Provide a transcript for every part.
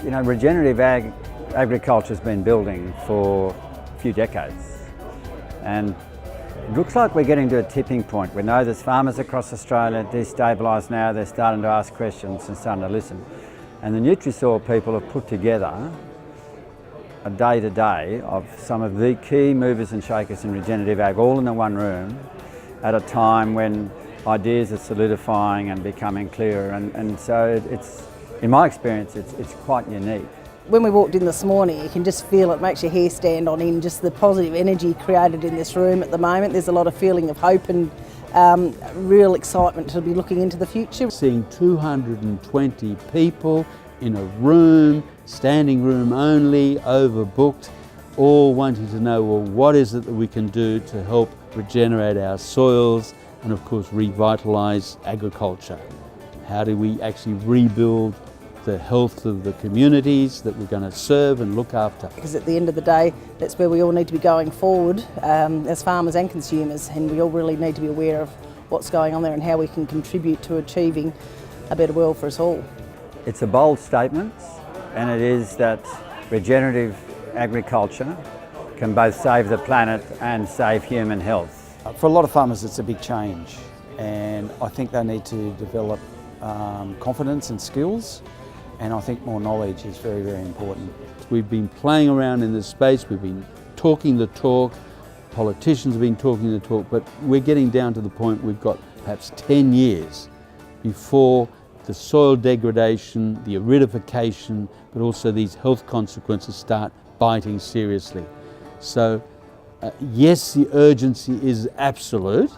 You know, regenerative agriculture has been building for a few decades, and it looks like we're getting to a tipping point. We know there's farmers across Australia destabilised now, they're starting to ask questions and starting to listen. And the NutriSoil people have put together a day-to-day of some of the key movers and shakers in regenerative ag, all in the one room, at a time when ideas are solidifying and becoming clearer. And so it's, in my experience, it's quite unique. When we walked in this morning, you can just feel it makes your hair stand on end, just the positive energy created in this room at the moment. There's a lot of feeling of hope and real excitement to be looking into the future. Seeing 220 people in a room, standing room only, overbooked, all wanting to know, well, what is it that we can do to help regenerate our soils and of course revitalise agriculture? How do we actually rebuild the health of the communities that we're going to serve and look after? Because at the end of the day, that's where we all need to be going forward as farmers and consumers, and we all really need to be aware of what's going on there and how we can contribute to achieving a better world for us all. It's a bold statement, and it is that regenerative agriculture can both save the planet and save human health. For a lot of farmers it's a big change, and I think they need to develop confidence and skills, and I think more knowledge is very, very important. We've been playing around in this space, we've been talking the talk, politicians have been talking the talk, but we're getting down to the point we've got perhaps 10 years before the soil degradation, the aridification, but also these health consequences start biting seriously. So yes, the urgency is absolute.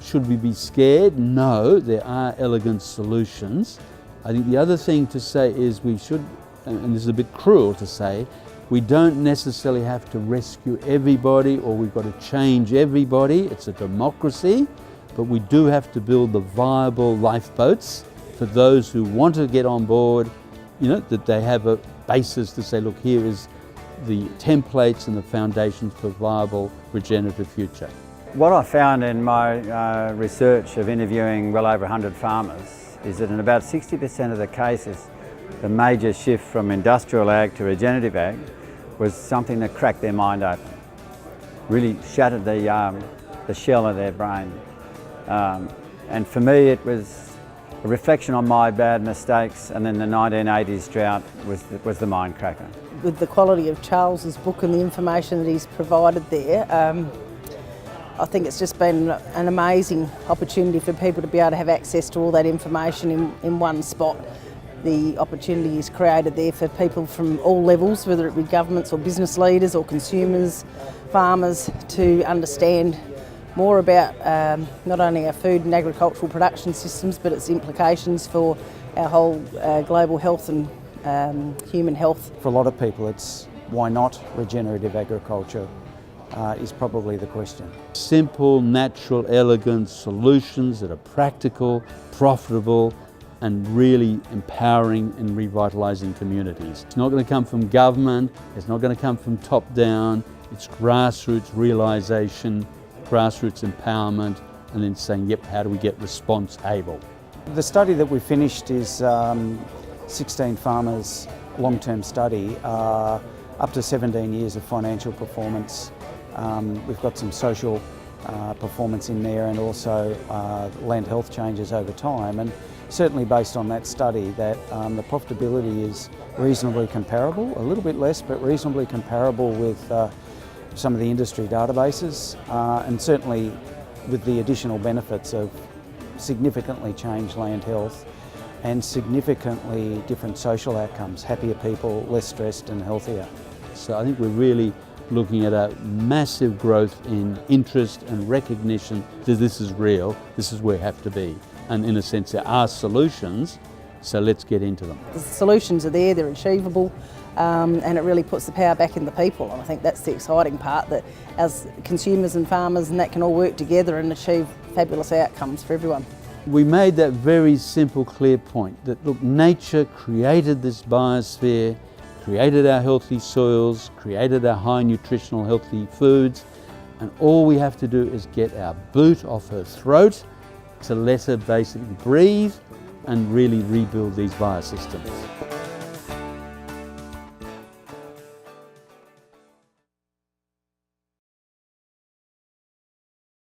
Should we be scared? No, there are elegant solutions. I think the other thing to say is we should, and this is a bit cruel to say, we don't necessarily have to rescue everybody or we've got to change everybody. It's a democracy, but we do have to build the viable lifeboats for those who want to get on board, you know, that they have a basis to say, look, here is the templates and the foundations for a viable regenerative future. What I found in my research of interviewing well over 100 farmers is that in about 60% of the cases, the major shift from industrial ag to regenerative ag was something that cracked their mind open, really shattered the shell of their brain. And for me, it was a reflection on my bad mistakes, and then the 1980s drought was the mind cracker. With the quality of Charles's book and the information that he's provided there, I think it's just been an amazing opportunity for people to be able to have access to all that information in one spot. The opportunity is created there for people from all levels, whether it be governments or business leaders or consumers, farmers, to understand more about not only our food and agricultural production systems, but its implications for our whole global health and human health. For a lot of people, it's why not regenerative agriculture is probably the question. Simple, natural, elegant solutions that are practical, profitable, and really empowering and revitalising communities. It's not going to come from government, it's not going to come from top down, it's grassroots realisation, grassroots empowerment, and then saying, yep, how do we get response able? The study that we finished is 16 farmers, long-term study, up to 17 years of financial performance. We've got some social performance in there, and also land health changes over time. And certainly based on that study, that the profitability is reasonably comparable, a little bit less, but reasonably comparable with some of the industry databases, and certainly with the additional benefits of significantly changed land health and significantly different social outcomes, happier people, less stressed and healthier. So I think we're really looking at a massive growth in interest and recognition that this is real, this is where we have to be. And in a sense, there are solutions, so let's get into them. The solutions are there, they're achievable, and it really puts the power back in the people. And I think that's the exciting part, that as consumers and farmers and that can all work together and achieve fabulous outcomes for everyone. We made that very simple, clear point that, look, nature created this biosphere, created our healthy soils, created our high nutritional healthy foods, and all we have to do is get our boot off her throat to let her basically breathe and really rebuild these biosystems.